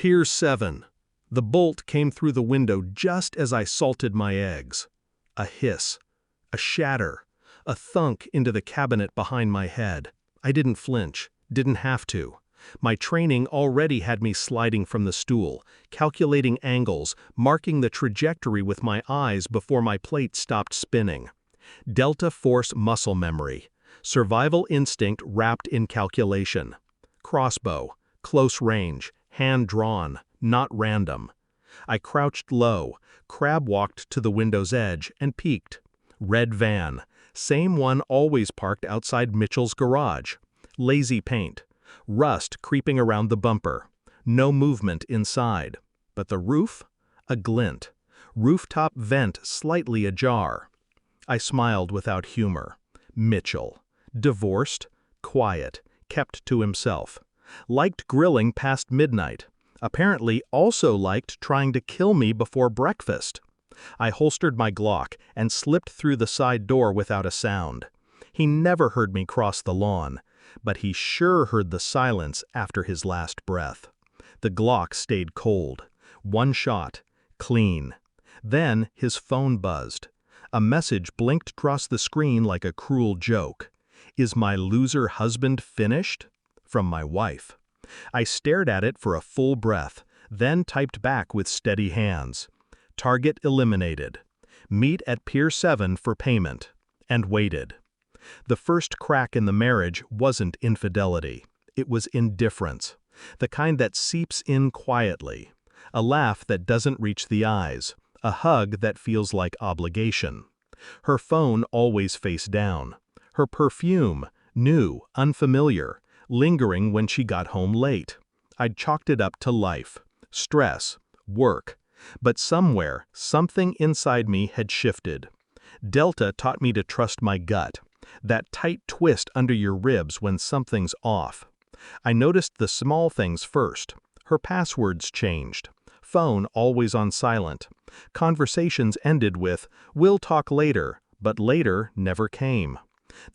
Pier 7. The bolt came through the window just as I salted my eggs. A hiss, a shatter, a thunk into the cabinet behind my head. I didn't flinch, didn't have to. My training already had me sliding from the stool, calculating angles, marking the trajectory with my eyes before my plate stopped spinning. Delta Force muscle memory. Survival instinct wrapped in calculation. Crossbow, close range, hand drawn, not random. I crouched low, crab-walked to the window's edge, and peeked. Red van, same one always parked outside Mitchell's garage. Lazy paint. Rust creeping around the bumper. No movement inside. But the roof? A glint. Rooftop vent slightly ajar. I smiled without humor. Mitchell. Divorced, quiet, kept to himself. Liked grilling past midnight. Apparently also liked trying to kill me before breakfast. I holstered my GLOCK and slipped through the side door without a sound. He never heard me cross the lawn, but he sure heard the silence after his last breath. The GLOCK stayed cold. One shot. Clean. Then his phone buzzed. A message blinked across the screen like a cruel joke. "Is my loser husband finished?" From my wife. I stared at it for a full breath, then typed back with steady hands. Target eliminated. Meet at Pier 7 for payment. And waited. The first crack in the marriage wasn't infidelity. It was indifference. The kind that seeps in quietly. A laugh that doesn't reach the eyes. A hug that feels like obligation. Her phone always face down. Her perfume, new, unfamiliar, lingering when she got home late. I'd chalked it up to life, stress, work. But somewhere, something inside me had shifted. Delta taught me to trust my gut. That tight twist under your ribs when something's off. I noticed the small things first. Her passwords changed. Phone always on silent. Conversations ended with, "We'll talk later," but later never came.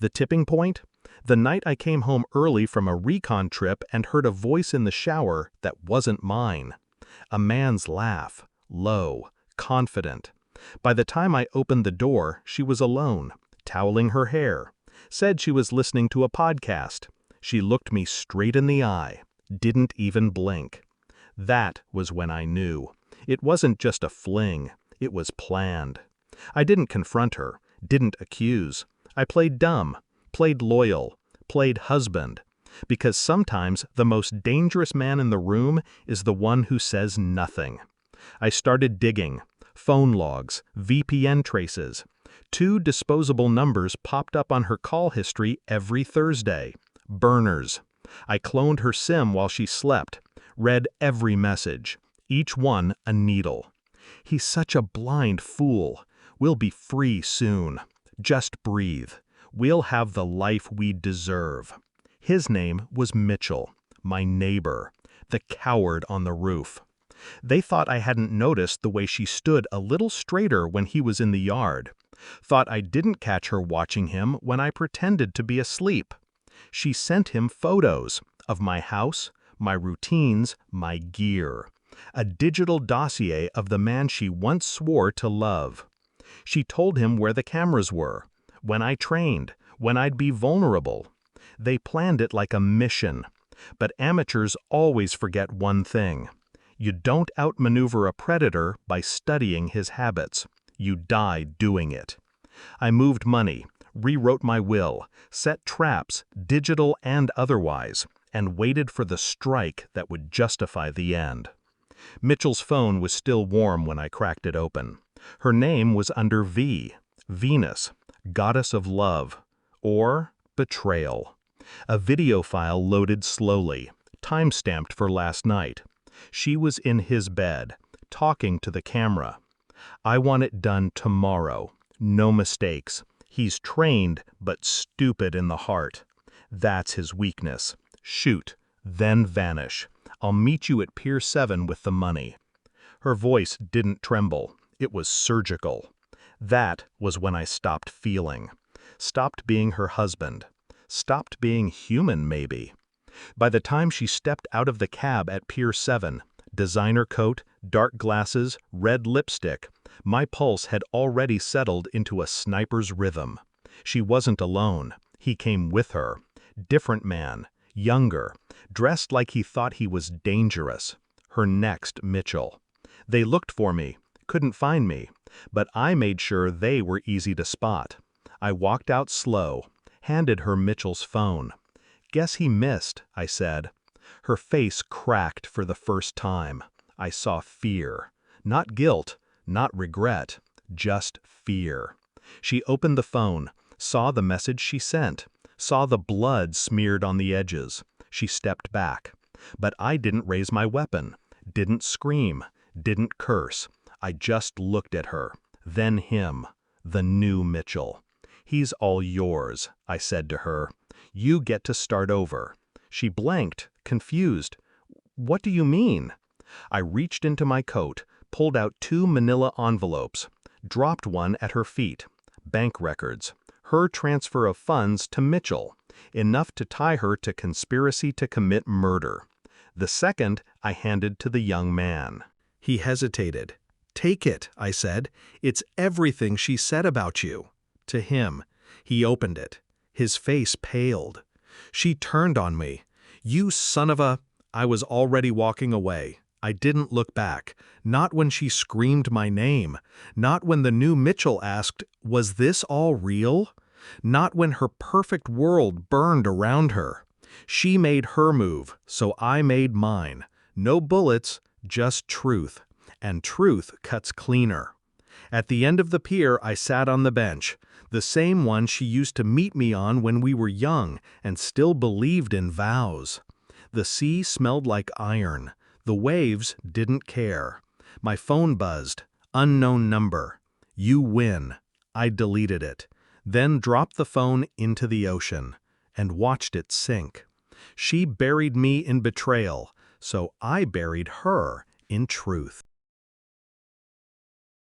The tipping point? The night I came home early from a recon trip and heard a voice in the shower that wasn't mine. A man's laugh, low, confident. By the time I opened the door, she was alone, toweling her hair. Said she was listening to a podcast. She looked me straight in the eye, didn't even blink. That was when I knew. It wasn't just a fling, it was planned. I didn't confront her, didn't accuse. I played dumb, played loyal, played husband. Because sometimes the most dangerous man in the room is the one who says nothing. I started digging. Phone logs, VPN traces. 2 disposable numbers popped up on her call history every Thursday. Burners. I cloned her SIM while she slept. Read every message. Each one a needle. He's such a blind fool. We'll be free soon. Just breathe. We'll have the life we deserve. His name was Mitchell, my neighbor, the coward on the roof. They thought I hadn't noticed the way she stood a little straighter when he was in the yard. Thought I didn't catch her watching him when I pretended to be asleep. She sent him photos of my house, my routines, my gear. A digital dossier of the man she once swore to love. She told him where the cameras were, when I trained, when I'd be vulnerable. They planned it like a mission. But amateurs always forget one thing. You don't outmaneuver a predator by studying his habits. You die doing it. I moved money, rewrote my will, set traps, digital and otherwise, and waited for the strike that would justify the end. Mitchell's phone was still warm when I cracked it open. Her name was under V, Venus, goddess of love, or betrayal. A video file loaded slowly, time-stamped for last night. She was in his bed, talking to the camera. I want it done tomorrow. No mistakes. He's trained, but stupid in the heart. That's his weakness. Shoot, then vanish. I'll meet you at Pier 7 with the money. Her voice didn't tremble. It was surgical. That was when I stopped feeling. Stopped being her husband. Stopped being human, maybe. By the time she stepped out of the cab at Pier 7, Designer coat, dark glasses, red lipstick. My pulse had already settled into a sniper's rhythm. She wasn't alone. He came with her. Different man, younger, dressed like he thought he was dangerous. Her next Mitchell. They looked for me, couldn't find me, but I made sure they were easy to spot. I walked out slow, handed her Mitchell's phone. "Guess he missed," I said. Her face cracked for the first time. I saw fear. Not guilt, not regret, just fear. She opened the phone, saw the message she sent, saw the blood smeared on the edges. She stepped back. But I didn't raise my weapon, didn't scream, didn't curse. I just looked at her, then him, the new Mitchell. "He's all yours," I said to her. "You get to start over." She blanked, confused. "What do you mean?" I reached into my coat, pulled out 2 manila envelopes, dropped one at her feet. Bank records. Her transfer of funds to Mitchell. Enough to tie her to conspiracy to commit murder. The second I handed to the young man. He hesitated. "Take it," I said. "It's everything she said about you." To him. He opened it. His face paled. She turned on me. "You son of a—" I was already walking away. I didn't look back. Not when she screamed my name. Not when the new Mitchell asked, "Was this all real?" Not when her perfect world burned around her. She made her move, so I made mine. No bullets, just truth. And truth cuts cleaner. At the end of the pier, I sat on the bench, the same one she used to meet me on when we were young and still believed in vows. The sea smelled like iron. The waves didn't care. My phone buzzed. Unknown number. "You win." I deleted it, then dropped the phone into the ocean and watched it sink. She buried me in betrayal, so I buried her in truth.